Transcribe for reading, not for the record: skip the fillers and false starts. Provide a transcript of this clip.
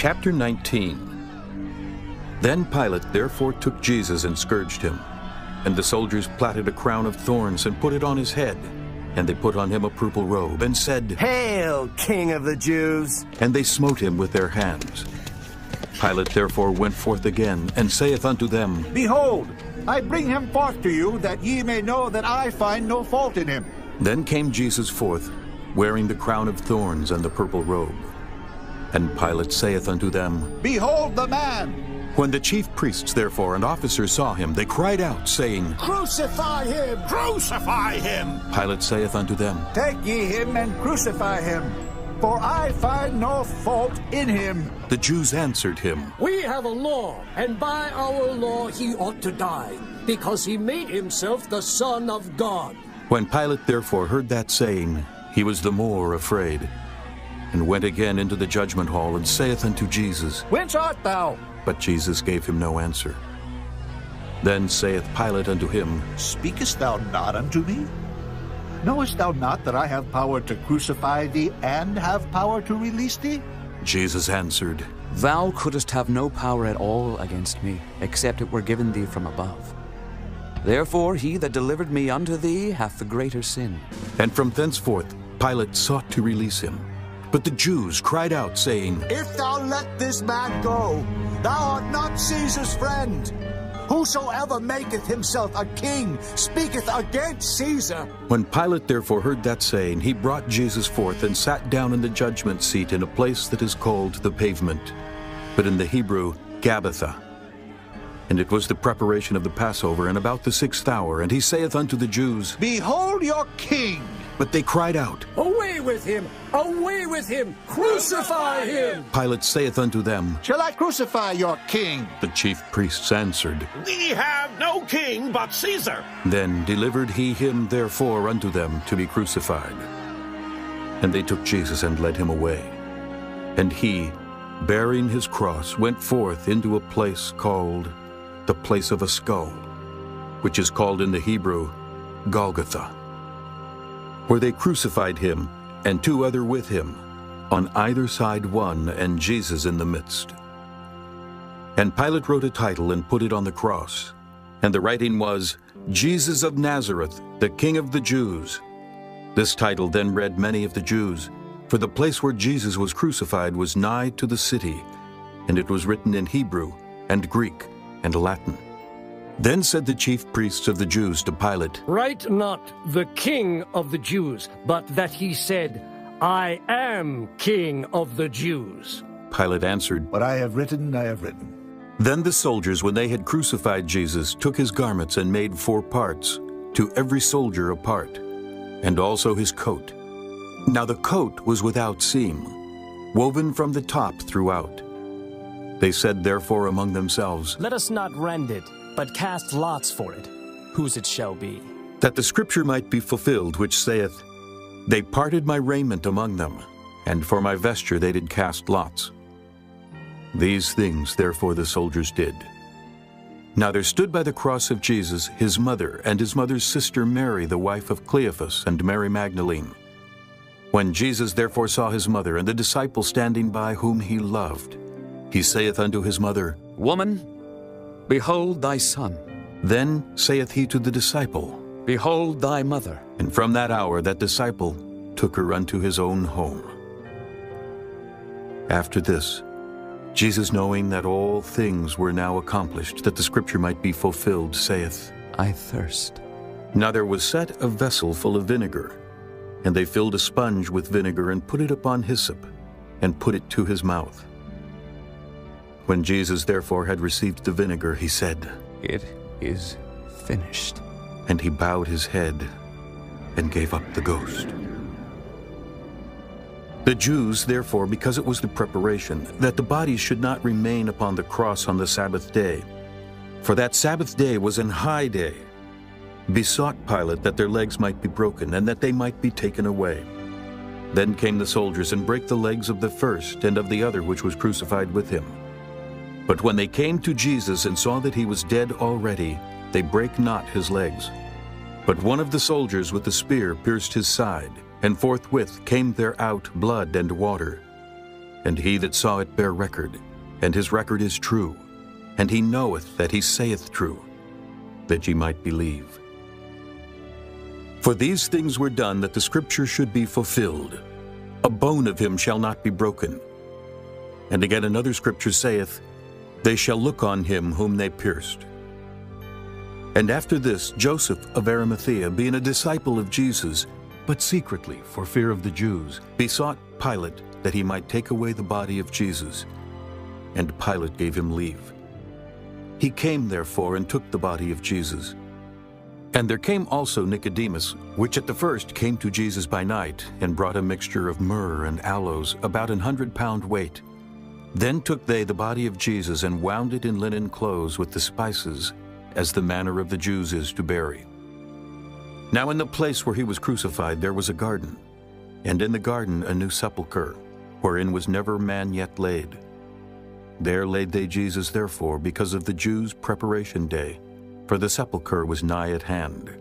Chapter 19. Then Pilate therefore took Jesus and scourged him. And the soldiers platted a crown of thorns and put it on his head. And they put on him a purple robe, and said, "Hail, King of the Jews!" And they smote him with their hands. Pilate therefore went forth again, and saith unto them, Behold, I bring him forth to you, that ye may know that I find no fault in him. Then came Jesus forth, wearing the crown of thorns and the purple robe. And Pilate saith unto them, Behold the man! When the chief priests therefore and officers saw him, they cried out, saying, Crucify him! Crucify him! Pilate saith unto them, Take ye him and crucify him, for I find no fault in him. The Jews answered him, We have a law, and by our law he ought to die, because he made himself the Son of God. When Pilate therefore heard that saying, he was the more afraid, and went again into the judgment hall, and saith unto Jesus, Whence art thou? But Jesus gave him no answer. Then saith Pilate unto him, Speakest thou not unto me? Knowest thou not that I have power to crucify thee, and have power to release thee? Jesus answered, Thou couldst have no power at all against me, except it were given thee from above. Therefore he that delivered me unto thee hath the greater sin. And from thenceforth Pilate sought to release him. But the Jews cried out, saying, If thou let this man go, thou art not Caesar's friend. Whosoever maketh himself a king speaketh against Caesar. When Pilate therefore heard that saying, he brought Jesus forth, and sat down in the judgment seat in a place that is called the Pavement, but in the Hebrew, Gabbatha. And it was the preparation of the Passover, and about the 6th hour. And he saith unto the Jews, Behold your king! But they cried out, Away with him! Away with him! Crucify him! Pilate saith unto them, Shall I crucify your king? The chief priests answered, We have no king but Caesar. Then delivered he him therefore unto them to be crucified. And they took Jesus and led him away. And he, bearing his cross, went forth into a place called the place of a skull, which is called in the Hebrew, Golgotha, where they crucified him, and 2 other with him, on either side one, and Jesus in the midst. And Pilate wrote a title and put it on the cross, and the writing was, Jesus of Nazareth, the King of the Jews. This title then read many of the Jews, for the place where Jesus was crucified was nigh to the city, and it was written in Hebrew, and Greek, and Latin. Then said the chief priests of the Jews to Pilate, Write not the King of the Jews, but that he said, I am King of the Jews. Pilate answered, What I have written, I have written. Then the soldiers, when they had crucified Jesus, took his garments and made 4 parts, to every soldier a part, and also his coat. Now the coat was without seam, woven from the top throughout. They said therefore among themselves, Let us not rend it, but cast lots for it, whose it shall be. that the scripture might be fulfilled, which saith, They parted my raiment among them, and for my vesture they did cast lots. These things therefore the soldiers did. Now there stood by the cross of Jesus his mother, and his mother's sister Mary, the wife of Cleophas, and Mary Magdalene. When Jesus therefore saw his mother, and the disciple standing by whom he loved, he saith unto his mother, Woman, behold thy son. Then saith he to the disciple, Behold thy mother. And from that hour that disciple took her unto his own home. After this, Jesus, knowing that all things were now accomplished, that the scripture might be fulfilled, saith, I thirst. Now there was set a vessel full of vinegar, and they filled a sponge with vinegar, and put it upon hyssop, and put it to his mouth. When Jesus therefore had received the vinegar, he said, It is finished. And he bowed his head, and gave up the ghost. The Jews, therefore, because it was the preparation, that the bodies should not remain upon the cross on the Sabbath day, for that Sabbath day was an high day, besought Pilate that their legs might be broken, and that they might be taken away. Then came the soldiers, and brake the legs of the first, and of the other which was crucified with him. But when they came to Jesus, and saw that he was dead already, they brake not his legs. But one of the soldiers with the spear pierced his side, and forthwith came there out blood and water. And he that saw it bare record, and his record is true, and he knoweth that he saith true, that ye might believe. For these things were done, that the scripture should be fulfilled. A bone of him shall not be broken. And again another scripture saith, They shall look on him whom they pierced. And after this Joseph of Arimathea, being a disciple of Jesus, but secretly for fear of the Jews, besought Pilate that he might take away the body of Jesus. And Pilate gave him leave. He came therefore and took the body of Jesus. And there came also Nicodemus, which at the first came to Jesus by night, and brought a mixture of myrrh and aloes, about 100 pound weight. Then took they the body of Jesus, and wound it in linen clothes with the spices, as the manner of the Jews is to bury. Now in the place where he was crucified there was a garden, and in the garden a new sepulchre, wherein was never man yet laid. There laid they Jesus therefore, because of the Jews' preparation day, for the sepulchre was nigh at hand.